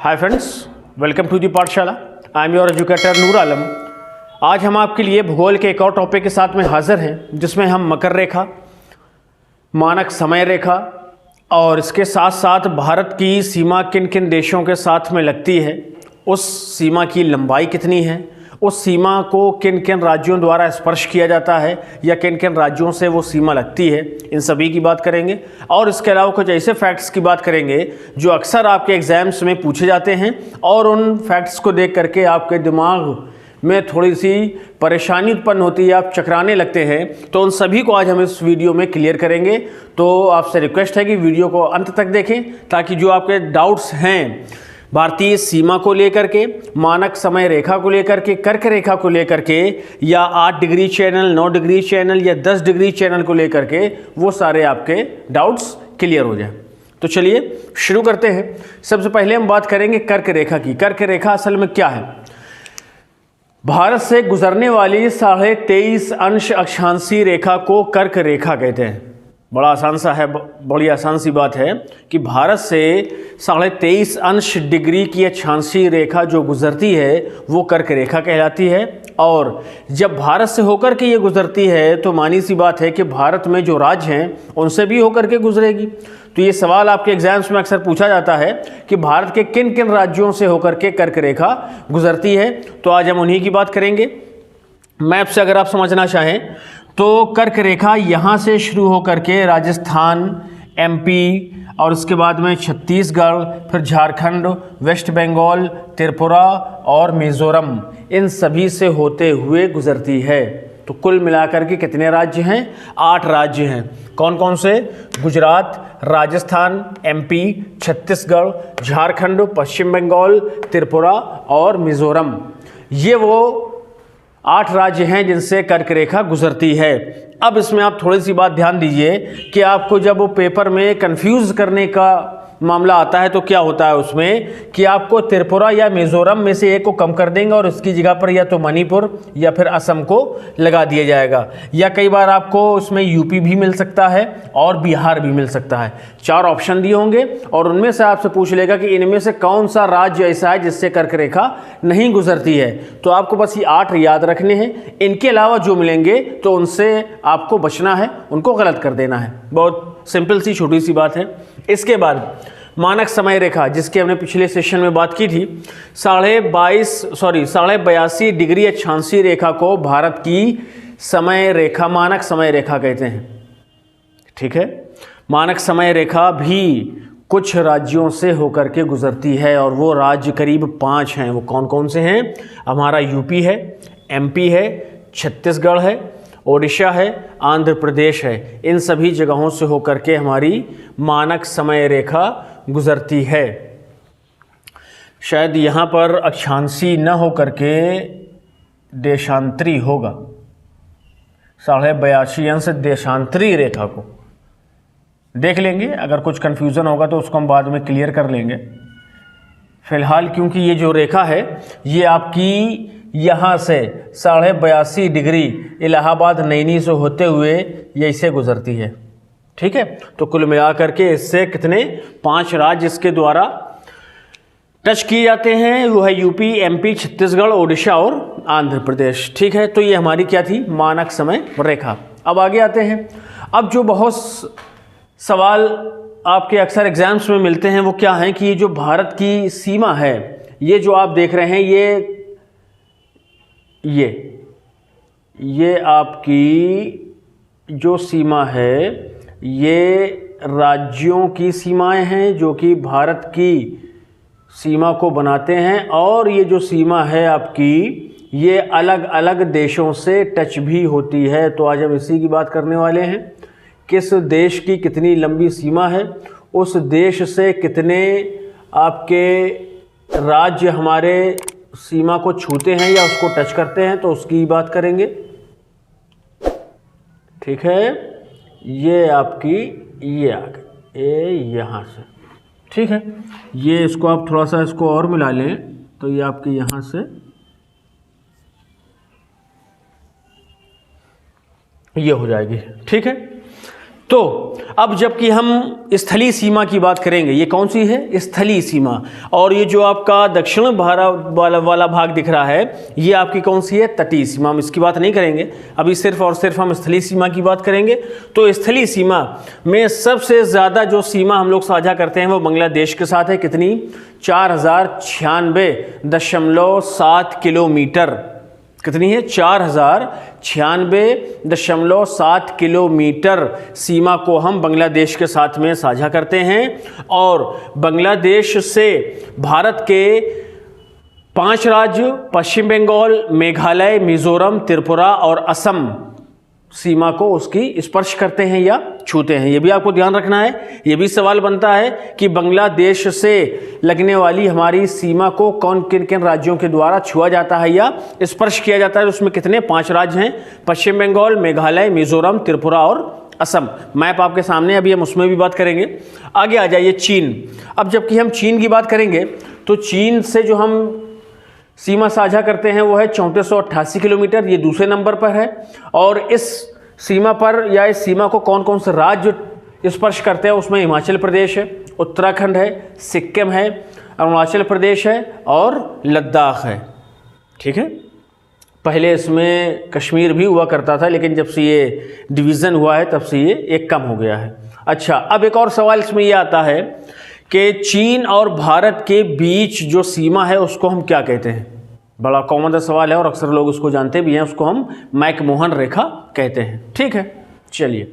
Hi friends, welcome to the Pathshala. I am your educator Noor Alam. आज हम आपके लिए भूगोल के एक और टॉपिक के साथ में हाजिर हैं, जिसमें हम मकर रेखा, मानक समय रेखा और इसके साथ साथ भारत की सीमा किन किन देशों के साथ में लगती है, उस सीमा की लंबाई कितनी है, उस सीमा को किन किन राज्यों द्वारा स्पर्श किया जाता है या किन किन राज्यों से वो सीमा लगती है, इन सभी की बात करेंगे। और इसके अलावा कुछ ऐसे फैक्ट्स की बात करेंगे जो अक्सर आपके एग्जाम्स में पूछे जाते हैं और उन फैक्ट्स को देख करके आपके दिमाग में थोड़ी सी परेशानी उत्पन्न होती है, आप चकराने लगते हैं। तो उन सभी को आज हम इस वीडियो में क्लियर करेंगे। तो आपसे रिक्वेस्ट है कि वीडियो को अंत तक देखें, ताकि जो आपके डाउट्स हैं भारतीय सीमा को लेकर के, मानक समय रेखा को लेकर के, कर्क रेखा को लेकर के, या 8 डिग्री चैनल, 9 डिग्री चैनल या 10 डिग्री चैनल को लेकर के, वो सारे आपके डाउट्स क्लियर हो जाए। तो चलिए शुरू करते हैं। सबसे पहले हम बात करेंगे कर्क रेखा की। कर्क रेखा असल में क्या है? भारत से गुजरने वाली 23.5 अंश अक्षांशीय रेखा को कर्क रेखा कहते हैं। बड़ा आसान सा है, बड़ी आसान सी बात है कि भारत से 23.5 अंश डिग्री की अक्षांशीय रेखा जो गुजरती है वो कर्क रेखा कहलाती है। और जब भारत से होकर के ये गुजरती है तो मानी सी बात है कि भारत में जो राज्य हैं उनसे भी होकर के गुजरेगी। तो ये सवाल आपके एग्जाम्स में अक्सर पूछा जाता है कि भारत के किन किन राज्यों से होकर के कर्क रेखा गुजरती है। तो आज हम उन्हीं की बात करेंगे। मैप से अगर आप समझना चाहें तो कर्क रेखा यहाँ से शुरू होकर के राजस्थान, एमपी और उसके बाद में छत्तीसगढ़, फिर झारखंड, वेस्ट बंगाल, त्रिपुरा और मिजोरम, इन सभी से होते हुए गुजरती है। तो कुल मिलाकर के कितने राज्य हैं? 8 राज्य हैं। कौन कौन से? गुजरात, राजस्थान, एमपी, छत्तीसगढ़, झारखंड, पश्चिम बंगाल, त्रिपुरा और मिजोरम। ये वो 8 राज्य हैं जिनसे कर्क रेखा गुजरती है। अब इसमें आप थोड़ी सी बात ध्यान दीजिए कि आपको जब वो पेपर में कंफ्यूज करने का मामला आता है तो क्या होता है उसमें कि आपको त्रिपुरा या मिजोरम में से एक को कम कर देंगे और उसकी जगह पर या तो मणिपुर या फिर असम को लगा दिया जाएगा। या कई बार आपको उसमें यूपी भी मिल सकता है और बिहार भी मिल सकता है। 4 ऑप्शन दिए होंगे और उनमें से आपसे पूछ लेगा कि इनमें से कौन सा राज्य ऐसा है जिससे कर्क रेखा नहीं गुजरती है। तो आपको बस ये 8 याद रखने हैं। इनके अलावा जो मिलेंगे तो उनसे आपको बचना है, उनको गलत कर देना है। बहुत सिंपल सी छोटी सी बात है। इसके बाद मानक समय रेखा, जिसकी हमने पिछले सेशन में बात की थी, 82 डिग्री अक्षांशीय रेखा को भारत की समय रेखा, मानक समय रेखा कहते हैं। ठीक है, मानक समय रेखा भी कुछ राज्यों से होकर के गुजरती है और वो राज्य करीब 5 हैं। वो कौन कौन से हैं? हमारा यूपी है, एमपी है, छत्तीसगढ़ है, ओडिशा है, आंध्र प्रदेश है। इन सभी जगहों से होकर के हमारी मानक समय रेखा गुजरती है। शायद यहाँ पर अक्षांशीय न होकर के देशांतरी होगा। 82.5 अंश देशांतरी रेखा को देख लेंगे। अगर कुछ कन्फ्यूज़न होगा तो उसको हम बाद में क्लियर कर लेंगे। फिलहाल क्योंकि ये जो रेखा है ये आपकी यहाँ से 82.5 डिग्री इलाहाबाद नैनी से होते हुए ये इसे गुजरती है। ठीक है, तो कुल मिलाकर के इससे कितने 5 राज्य इसके द्वारा टच किए जाते हैं। वो है यूपी, एमपी, छत्तीसगढ़, ओडिशा और आंध्र प्रदेश। ठीक है, तो ये हमारी क्या थी? मानक समय रेखा। अब आगे आते हैं। अब जो बहुत सवाल आपके अक्सर एग्जाम्स में मिलते हैं वो क्या है कि ये जो भारत की सीमा है, ये जो आप देख रहे हैं, ये आपकी जो सीमा है ये राज्यों की सीमाएं हैं जो कि भारत की सीमा को बनाते हैं। और ये जो सीमा है आपकी ये अलग अलग देशों से टच भी होती है। तो आज हम इसी की बात करने वाले हैं। किस देश की कितनी लंबी सीमा है, उस देश से कितने आपके राज्य हमारे सीमा को छूते हैं या उसको टच करते हैं, तो उसकी बात करेंगे। ठीक है, ये आपकी ये आ गई यहाँ से। ठीक है, ये इसको आप थोड़ा सा इसको और मिला लें तो ये आपकी यहाँ से ये हो जाएगी। ठीक है, तो अब जबकि हम स्थलीय सीमा की बात करेंगे, ये कौन सी है? स्थलीय सीमा। और ये जो आपका दक्षिण भारत वाला भाग दिख रहा है, ये आपकी कौन सी है? तटीय सीमा। हम इसकी बात नहीं करेंगे अभी, सिर्फ और सिर्फ हम स्थलीय सीमा की बात करेंगे। तो स्थलीय सीमा में सबसे ज़्यादा जो सीमा हम लोग साझा करते हैं वो बांग्लादेश के साथ है। कितनी? 4096.7 किलोमीटर। कितनी है? 4096.7 किलोमीटर सीमा को हम बांग्लादेश के साथ में साझा करते हैं। और बांग्लादेश से भारत के 5 राज्य पश्चिम बंगाल, मेघालय, मिजोरम, त्रिपुरा और असम सीमा को उसकी स्पर्श करते हैं या छूते हैं। ये भी आपको ध्यान रखना है। ये भी सवाल बनता है कि बांग्लादेश से लगने वाली हमारी सीमा को कौन किन किन राज्यों के द्वारा छुआ जाता है या स्पर्श किया जाता है। उसमें कितने? 5 राज्य हैं, पश्चिम बंगाल, मेघालय, मिजोरम, त्रिपुरा और असम। मैप आपके सामने, अभी हम उसमें भी बात करेंगे। आगे आ जाइए चीन। अब जबकि हम चीन की बात करेंगे तो चीन से जो हम सीमा साझा करते हैं वो है 3488 किलोमीटर, ये दूसरे नंबर पर है। और इस सीमा पर या इस सीमा को कौन कौन से राज्य स्पर्श करते हैं? उसमें हिमाचल प्रदेश है, उत्तराखंड है, सिक्किम है, अरुणाचल प्रदेश है और लद्दाख है। ठीक है, पहले इसमें कश्मीर भी हुआ करता था, लेकिन जब से ये डिवीज़न हुआ है तब से ये एक कम हो गया है। अच्छा, अब एक और सवाल इसमें ये आता है कि चीन और भारत के बीच जो सीमा है उसको हम क्या कहते हैं? बड़ा कॉमन सवाल है और अक्सर लोग उसको जानते भी हैं। उसको हम मैकमोहन रेखा कहते हैं। ठीक है, चलिए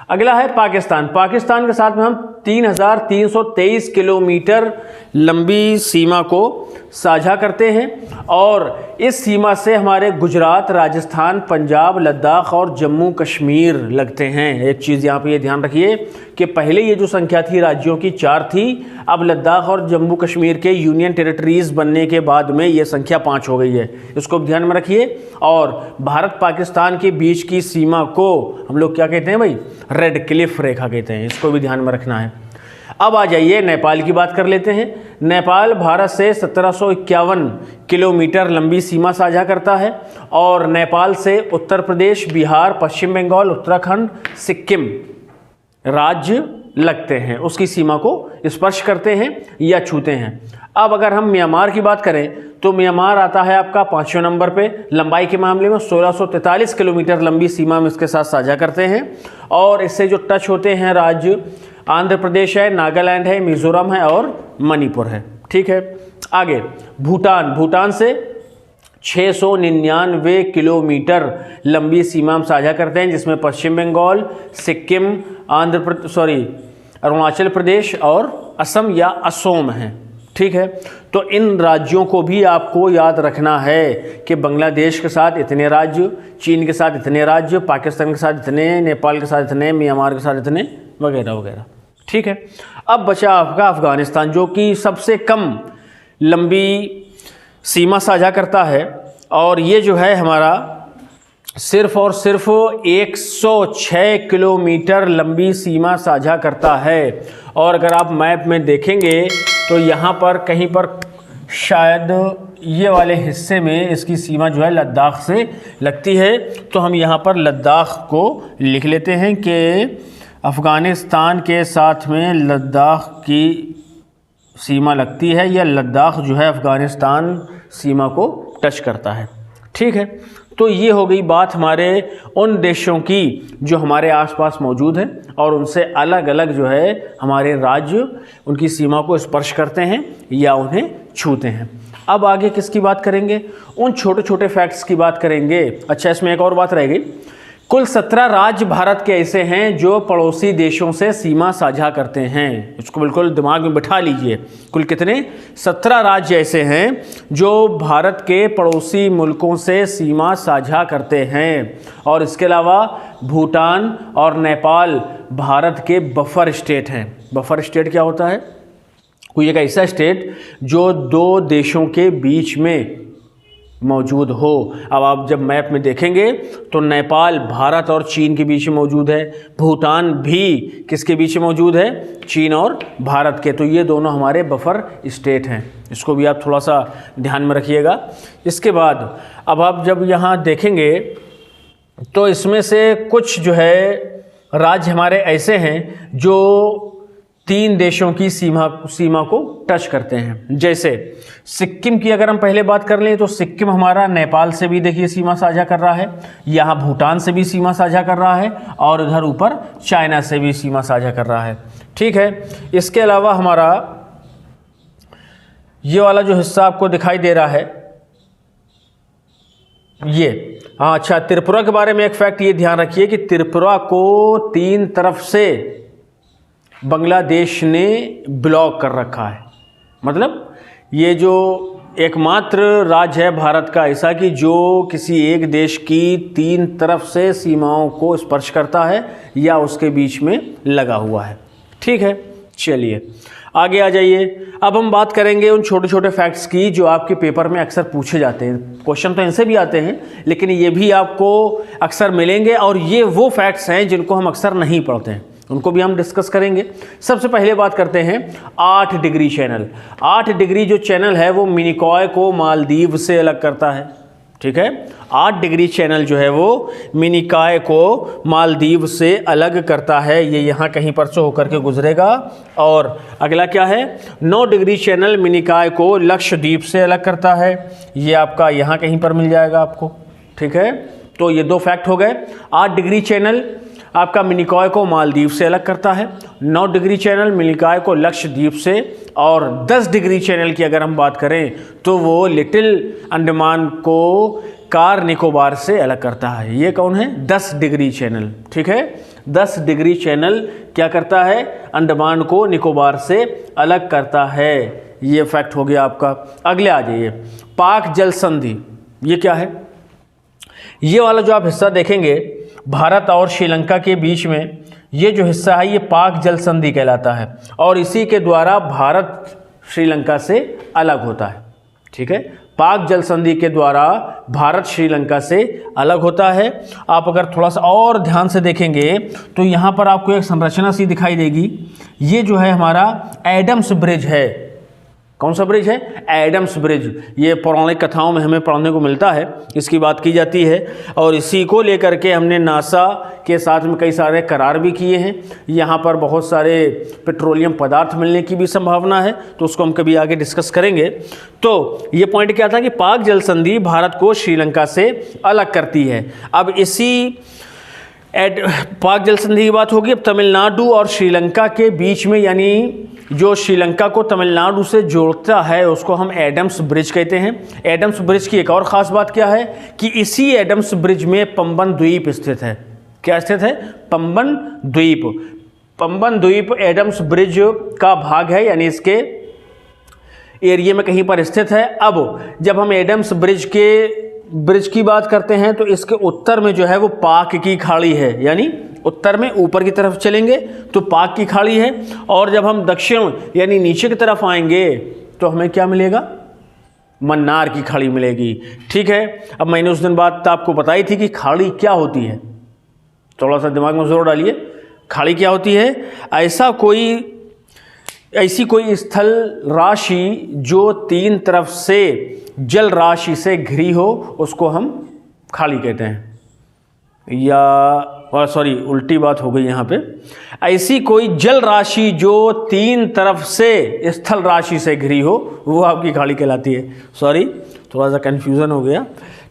अगला है पाकिस्तान। पाकिस्तान के साथ में हम 3323 किलोमीटर लंबी सीमा को साझा करते हैं। और इस सीमा से हमारे गुजरात, राजस्थान, पंजाब, लद्दाख और जम्मू कश्मीर लगते हैं। एक चीज़ यहाँ पे ये ध्यान रखिए कि पहले ये जो संख्या थी राज्यों की 4 थी, अब लद्दाख और जम्मू कश्मीर के यूनियन टेरिटरीज़ बनने के बाद में ये संख्या 5 हो गई है। इसको ध्यान में रखिए। और भारत पाकिस्तान के बीच की सीमा को हम लोग क्या कहते हैं भाई? रेड क्लिफ रेखा कहते हैं। इसको भी ध्यान में रखना है। अब आ जाइए नेपाल की बात कर लेते हैं। नेपाल भारत से 1751 किलोमीटर लंबी सीमा साझा करता है। और नेपाल से उत्तर प्रदेश, बिहार, पश्चिम बंगाल, उत्तराखंड, सिक्किम राज्य लगते हैं, उसकी सीमा को स्पर्श करते हैं या छूते हैं। अब अगर हम म्यांमार की बात करें तो म्यांमार आता है आपका 5वें नंबर पे। लंबाई के मामले में 1643 किलोमीटर लंबी सीमा में इसके साथ साझा करते हैं। और इससे जो टच होते हैं राज्य आंध्र प्रदेश है, नागालैंड है, मिजोरम है और मणिपुर है। ठीक है, आगे भूटान। भूटान से 699 किलोमीटर लंबी सीमा हम साझा करते हैं, जिसमें पश्चिम बंगाल, सिक्किम, अरुणाचल प्रदेश और असम या असोम है। ठीक है, तो इन राज्यों को भी आपको याद रखना है कि बांग्लादेश के साथ इतने राज्य, चीन के साथ इतने राज्य, पाकिस्तान के साथ इतने, नेपाल के साथ इतने, म्यांमार के साथ इतने, वगैरह वगैरह। ठीक है, अब बचा आपका अफगानिस्तान, जो कि सबसे कम लंबी सीमा साझा करता है। और ये जो है हमारा सिर्फ और सिर्फ 106 किलोमीटर लंबी सीमा साझा करता है। और अगर आप मैप में देखेंगे तो यहाँ पर कहीं पर शायद ये वाले हिस्से में इसकी सीमा जो है लद्दाख से लगती है। तो हम यहाँ पर लद्दाख को लिख लेते हैं कि अफ़गानिस्तान के साथ में लद्दाख की सीमा लगती है, या लद्दाख जो है अफ़गानिस्तान सीमा को टच करता है। ठीक है, तो ये हो गई बात हमारे उन देशों की जो हमारे आसपास मौजूद हैं और उनसे अलग अलग जो है हमारे राज्य उनकी सीमा को स्पर्श करते हैं या उन्हें छूते हैं। अब आगे किसकी बात करेंगे? उन छोटे छोटे फैक्ट्स की बात करेंगे। अच्छा, इसमें एक और बात रह गई। कुल 17 राज्य भारत के ऐसे हैं जो पड़ोसी देशों से सीमा साझा करते हैं। इसको बिल्कुल दिमाग में बिठा लीजिए। कुल कितने? 17 राज्य ऐसे हैं जो भारत के पड़ोसी मुल्कों से सीमा साझा करते हैं। और इसके अलावा भूटान और नेपाल भारत के बफर स्टेट हैं। बफर स्टेट क्या होता है? कोई एक ऐसा स्टेट जो दो देशों के बीच में मौजूद हो। अब आप जब मैप में देखेंगे तो नेपाल भारत और चीन के बीच में मौजूद है, भूटान भी किसके बीच में मौजूद है? चीन और भारत के। तो ये दोनों हमारे बफर स्टेट हैं। इसको भी आप थोड़ा सा ध्यान में रखिएगा। इसके बाद अब आप जब यहाँ देखेंगे तो इसमें से कुछ जो है राज्य हमारे ऐसे हैं जो 3 देशों की सीमा को टच करते हैं। जैसे सिक्किम की अगर हम पहले बात कर लें तो सिक्किम हमारा नेपाल से भी देखिए सीमा साझा कर रहा है, यहाँ भूटान से भी सीमा साझा कर रहा है और इधर ऊपर चाइना से भी सीमा साझा कर रहा है। ठीक है, इसके अलावा हमारा ये वाला जो हिस्सा आपको दिखाई दे रहा है ये, हाँ अच्छा, त्रिपुरा के बारे में एक फैक्ट ये ध्यान रखिए कि त्रिपुरा को 3 तरफ से बांग्लादेश ने ब्लॉक कर रखा है। मतलब ये जो एकमात्र राज्य है भारत का ऐसा कि जो किसी एक देश की 3 तरफ से सीमाओं को स्पर्श करता है या उसके बीच में लगा हुआ है। ठीक है, चलिए आगे आ जाइए। अब हम बात करेंगे उन छोटे छोटे फैक्ट्स की जो आपके पेपर में अक्सर पूछे जाते हैं। क्वेश्चन तो इनसे भी आते हैं लेकिन ये भी आपको अक्सर मिलेंगे और ये वो फैक्ट्स हैं जिनको हम अक्सर नहीं पढ़ते हैं, उनको भी हम डिस्कस करेंगे। सबसे पहले बात करते हैं 8 डिग्री चैनल। 8 डिग्री जो चैनल है वो मिनिकॉय को मालदीव से अलग करता है। ठीक है, 8 डिग्री चैनल जो है वो मिनिकॉय को मालदीव से अलग करता है। ये यहाँ कहीं पर से होकर के गुजरेगा। और अगला क्या है, 9 डिग्री चैनल मिनिकॉय को लक्षद्वीप से अलग करता है। ये आपका यहाँ कहीं पर मिल जाएगा आपको। ठीक है, तो ये 2 फैक्ट हो गए। 8 डिग्री चैनल आपका मिनिकॉय को मालदीव से अलग करता है, 9 डिग्री चैनल मिनिकॉय को लक्षद्वीप से, और 10 डिग्री चैनल की अगर हम बात करें तो वो लिटिल अंडमान को कार निकोबार से अलग करता है। ये कौन है, 10 डिग्री चैनल। ठीक है, 10 डिग्री चैनल क्या करता है, अंडमान को निकोबार से अलग करता है। ये फैक्ट हो गया आपका। अगले आ जाइए, पाक जल संधि। ये क्या है, ये वाला जो आप हिस्सा देखेंगे भारत और श्रीलंका के बीच में, ये जो हिस्सा है ये पाक जल संधि कहलाता है और इसी के द्वारा भारत श्रीलंका से अलग होता है। ठीक है, पाक जल संधि के द्वारा भारत श्रीलंका से अलग होता है। आप अगर थोड़ा सा और ध्यान से देखेंगे तो यहाँ पर आपको एक संरचना सी दिखाई देगी। ये जो है हमारा एडम्स ब्रिज है। कौन सा ब्रिज है, एडम्स ब्रिज। ये पौराणिक कथाओं में हमें पढ़ने को मिलता है, इसकी बात की जाती है और इसी को लेकर के हमने नासा के साथ में कई सारे करार भी किए हैं। यहाँ पर बहुत सारे पेट्रोलियम पदार्थ मिलने की भी संभावना है, तो उसको हम कभी आगे डिस्कस करेंगे। तो ये पॉइंट क्या था कि पाक जल संधि भारत को श्रीलंका से अलग करती है। अब इसी पाक जल संधि की बात होगी। अब तमिलनाडु और श्रीलंका के बीच में, यानी जो श्रीलंका को तमिलनाडु से जोड़ता है उसको हम एडम्स ब्रिज कहते हैं। एडम्स ब्रिज की एक और ख़ास बात क्या है कि इसी एडम्स ब्रिज में पंबन द्वीप स्थित है। क्या स्थित है, पंबन द्वीप। पंबन द्वीप एडम्स ब्रिज का भाग है, यानी इसके एरिया में कहीं पर स्थित है। अब जब हम एडम्स ब्रिज की बात करते हैं तो इसके उत्तर में जो है वो पाक की खाड़ी है, यानी उत्तर में ऊपर की तरफ चलेंगे तो पाक की खाड़ी है, और जब हम दक्षिण यानी नीचे की तरफ आएंगे तो हमें क्या मिलेगा, मन्नार की खाड़ी मिलेगी। ठीक है, अब मैंने उस दिन बात आपको बताई थी कि खाड़ी क्या होती है, थोड़ा सा दिमाग में जोर डालिए। खाड़ी क्या होती है, ऐसी कोई स्थल राशि जो 3 तरफ से जल राशि से घिरी हो उसको हम खाड़ी कहते हैं। या सॉरी, उल्टी बात हो गई यहाँ पे। ऐसी कोई जल राशि जो 3 तरफ से स्थल राशि से घिरी हो वो आपकी खाड़ी कहलाती है। सॉरी, थोड़ा सा कन्फ्यूज़न हो गया।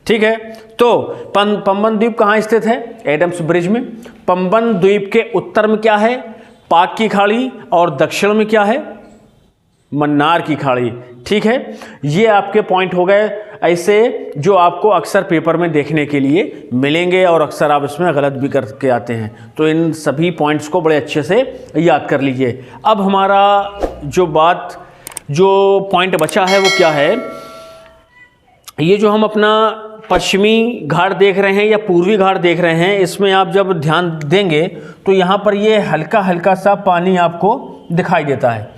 ठीक है, तो पंबन द्वीप कहाँ स्थित है, एडम्स ब्रिज में। पंबन द्वीप के उत्तर में क्या है, पाक की खाड़ी, और दक्षिण में क्या है, मन्नार की खाड़ी। ठीक है, ये आपके पॉइंट हो गए ऐसे जो आपको अक्सर पेपर में देखने के लिए मिलेंगे और अक्सर आप इसमें गलत भी करके आते हैं। तो इन सभी पॉइंट्स को बड़े अच्छे से याद कर लीजिए। अब हमारा जो पॉइंट बचा है वो क्या है, ये जो हम अपना पश्चिमी घाट देख रहे हैं या पूर्वी घाट देख रहे हैं, इसमें आप जब ध्यान देंगे तो यहाँ पर ये हल्का हल्का सा पानी आपको दिखाई देता है।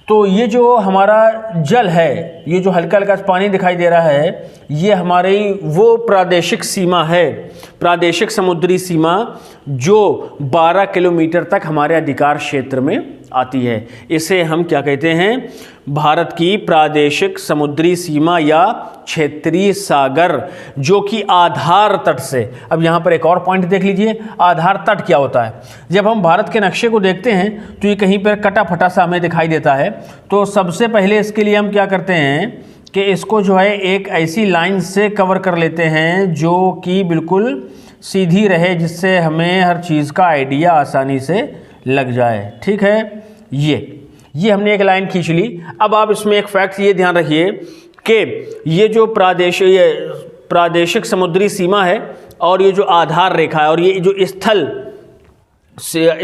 तो ये जो हमारा जल है, ये जो हल्का हल्का पानी दिखाई दे रहा है, ये हमारी वो प्रादेशिक सीमा है, प्रादेशिक समुद्री सीमा जो 12 किलोमीटर तक हमारे अधिकार क्षेत्र में आती है। इसे हम क्या कहते हैं? भारत की प्रादेशिक समुद्री सीमा या क्षेत्रीय सागर, जो कि आधार तट से, अब यहाँ पर एक और पॉइंट देख लीजिए, आधार तट क्या होता है? जब हम भारत के नक्शे को देखते हैं तो ये कहीं पर कटा फटा सा हमें दिखाई देता है। तो सबसे पहले इसके लिए हम क्या करते हैं कि इसको जो है एक ऐसी लाइन से कवर कर लेते हैं जो कि बिल्कुल सीधी रहे, जिससे हमें हर चीज़ का आइडिया आसानी से लग जाए। ठीक है, ये हमने एक लाइन खींच ली। अब आप इसमें एक फैक्ट ये ध्यान रखिए कि ये जो प्रादेशिक समुद्री सीमा है और ये जो आधार रेखा है और ये जो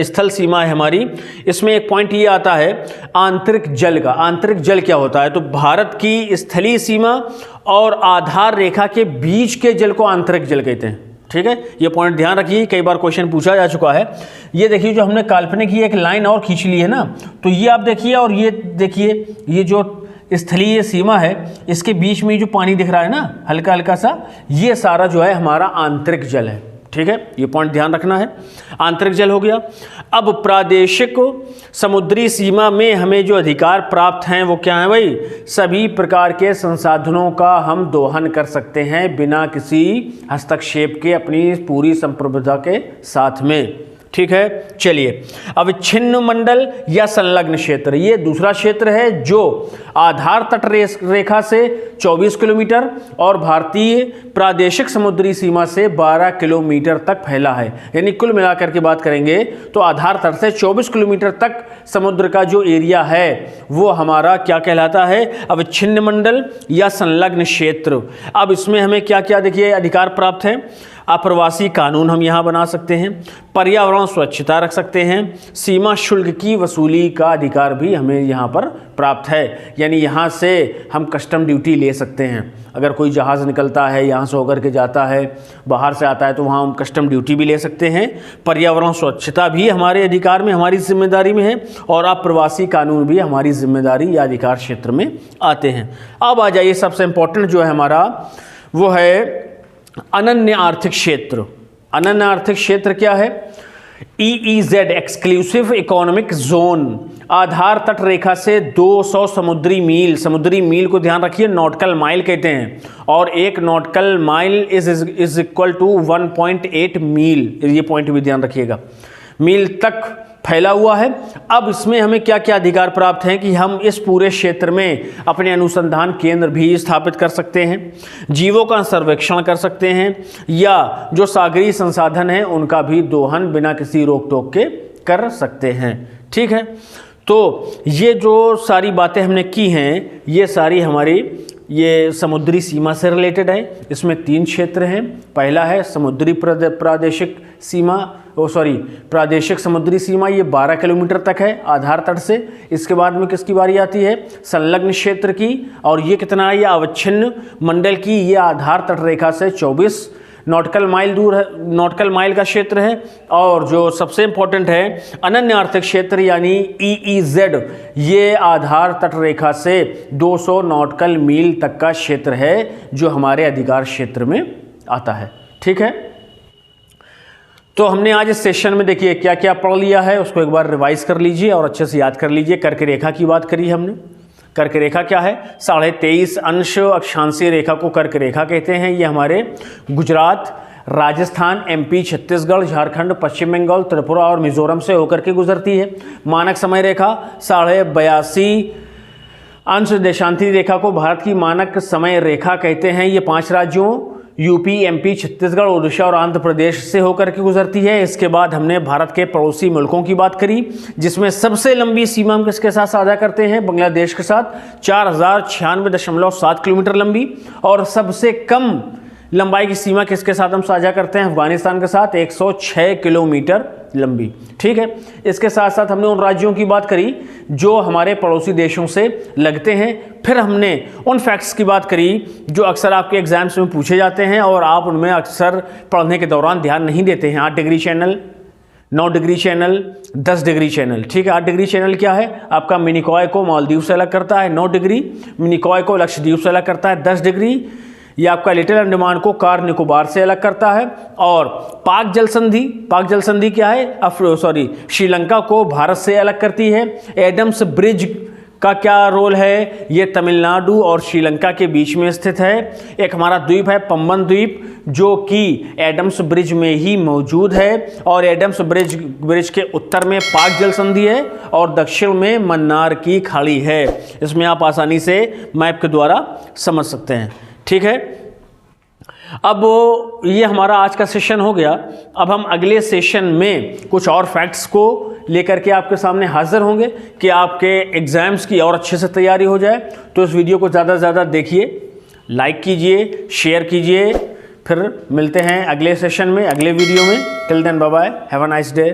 स्थल सीमा है हमारी, इसमें एक पॉइंट ये आता है आंतरिक जल का। आंतरिक जल क्या होता है? तो भारत की स्थलीय सीमा और आधार रेखा के बीच के जल को आंतरिक जल कहते हैं। ठीक है, ये पॉइंट ध्यान रखिए, कई बार क्वेश्चन पूछा जा चुका है। ये देखिए जो हमने काल्पनिक की एक लाइन और खींच ली है ना, तो ये आप देखिए और ये देखिए, ये जो स्थलीय सीमा है इसके बीच में जो पानी दिख रहा है ना हल्का हल्का सा, ये सारा जो है हमारा आंतरिक जल है। ठीक है, ये पॉइंट ध्यान रखना है, आंतरिक जल हो गया। अब प्रादेशिक समुद्री सीमा में हमें जो अधिकार प्राप्त हैं वो क्या है भाई? सभी प्रकार के संसाधनों का हम दोहन कर सकते हैं बिना किसी हस्तक्षेप के, अपनी पूरी संप्रभुता के साथ में। ठीक है, चलिए अविच्छिन्न मंडल या संलग्न क्षेत्र, ये दूसरा क्षेत्र है जो आधार तट रेखा से 24 किलोमीटर और भारतीय प्रादेशिक समुद्री सीमा से 12 किलोमीटर तक फैला है। यानी कुल मिलाकर के बात करेंगे तो आधार तट से 24 किलोमीटर तक समुद्र का जो एरिया है वो हमारा क्या कहलाता है? अविच्छिन्न मंडल या संलग्न क्षेत्र। अब इसमें हमें क्या क्या देखिए अधिकार प्राप्त है? अप्रवासी कानून हम यहाँ बना सकते हैं, पर्यावरण स्वच्छता रख सकते हैं, सीमा शुल्क की वसूली का अधिकार भी हमें यहाँ पर प्राप्त है। यानी यहाँ से हम कस्टम ड्यूटी ले सकते हैं। अगर कोई जहाज़ निकलता है यहाँ से होकर के जाता है, बाहर से आता है, तो वहाँ हम कस्टम ड्यूटी भी ले सकते हैं। पर्यावरण स्वच्छता भी हमारे अधिकार में, हमारी जिम्मेदारी में है, और अप्रवासी कानून भी हमारी जिम्मेदारी या अधिकार क्षेत्र में आते हैं। अब आ जाइए, सबसे इम्पोर्टेंट जो है हमारा वो है अनन्य आर्थिक क्षेत्र। अनन्य आर्थिक क्षेत्र क्या है? EEZ एक्सक्लूसिव इकोनॉमिक जोन, आधार तट रेखा से 200 समुद्री मील को ध्यान रखिए, नॉटिकल माइल कहते हैं, और एक nautical mile is equal to 1.8 मील, ये पॉइंट भी ध्यान रखिएगा, मील तक फैला हुआ है। अब इसमें हमें क्या क्या अधिकार प्राप्त हैं कि हम इस पूरे क्षेत्र में अपने अनुसंधान केंद्र भी स्थापित कर सकते हैं, जीवों का सर्वेक्षण कर सकते हैं, या जो सागरीय संसाधन हैं उनका भी दोहन बिना किसी रोक टोक के कर सकते हैं। ठीक है, तो ये जो सारी बातें हमने की हैं ये सारी हमारी ये समुद्री सीमा से रिलेटेड है। इसमें 3 क्षेत्र हैं। पहला है समुद्री प्रादेशिक समुद्री सीमा, ये 12 किलोमीटर तक है आधार तट से। इसके बाद में किसकी बारी आती है? संलग्न क्षेत्र की, और ये कितना है? ये अविच्छिन्न मंडल की, ये आधार तट रेखा से 24 नॉटिकल माइल दूर है, नॉटिकल माइल का क्षेत्र है। और जो सबसे इंपॉर्टेंट है अनन्य आर्थिक क्षेत्र यानी EEZ, ये आधार तट रेखा से 200 नॉटिकल मील तक का क्षेत्र है जो हमारे अधिकार क्षेत्र में आता है। ठीक है, तो हमने आज इस सेशन में देखिए क्या क्या पढ़ लिया है, उसको एक बार रिवाइज कर लीजिए और अच्छे से याद कर लीजिए। कर्क रेखा की बात करी हमने। कर्क रेखा क्या है? 23.5 अंश अक्षांशीय रेखा को कर्क रेखा कहते हैं। ये हमारे गुजरात, राजस्थान, MP, छत्तीसगढ़, झारखंड, पश्चिम बंगाल, त्रिपुरा और मिजोरम से होकर के गुजरती है। मानक समय रेखा 82.5 अंश देशांतरी रेखा को भारत की मानक समय रेखा कहते हैं। ये 5 राज्यों UP, MP, छत्तीसगढ़, उड़ीसा और आंध्र प्रदेश से होकर के गुजरती है। इसके बाद हमने भारत के पड़ोसी मुल्कों की बात करी, जिसमें सबसे लंबी सीमा हम किसके साथ साझा करते हैं? बांग्लादेश के साथ, 4096.7 किलोमीटर लंबी। और सबसे कम लंबाई की सीमा किसके साथ हम साझा करते हैं? अफगानिस्तान के साथ, 106 किलोमीटर लंबी। ठीक है, इसके साथ साथ हमने उन राज्यों की बात करी जो हमारे पड़ोसी देशों से लगते हैं। फिर हमने उन फैक्ट्स की बात करी जो अक्सर आपके एग्जाम्स में पूछे जाते हैं और आप उनमें अक्सर पढ़ने के दौरान ध्यान नहीं देते हैं। 8 degree channel, 9 degree channel, 10 degree channel. ठीक है, 8 डिग्री चैनल क्या है? आपका मिनिकॉय को मालदीव से अलग करता है। 9 डिग्री मिनिकॉय को लक्षद्वीप से अलग करता है। 10 डिग्री ये आपका लिटिल अंडमान को कार निकोबार से अलग करता है। और पाक जल संधि क्या है, श्रीलंका को भारत से अलग करती है। एडम्स ब्रिज का क्या रोल है, ये तमिलनाडु और श्रीलंका के बीच में स्थित है। एक हमारा द्वीप है पम्बन द्वीप, जो कि एडम्स ब्रिज में ही मौजूद है। और एडम्स ब्रिज के उत्तर में पाक जल संधि है और दक्षिण में मन्नार की खाड़ी है। इसमें आप आसानी से मैप के द्वारा समझ सकते हैं। ठीक है, अब ये हमारा आज का सेशन हो गया। अब हम अगले सेशन में कुछ और फैक्ट्स को लेकर के आपके सामने हाजिर होंगे कि आपके एग्जाम्स की और अच्छे से तैयारी हो जाए। तो इस वीडियो को ज़्यादा से ज़्यादा देखिए, लाइक कीजिए, शेयर कीजिए। फिर मिलते हैं अगले सेशन में, अगले वीडियो में। Till then bye bye, have a nice day.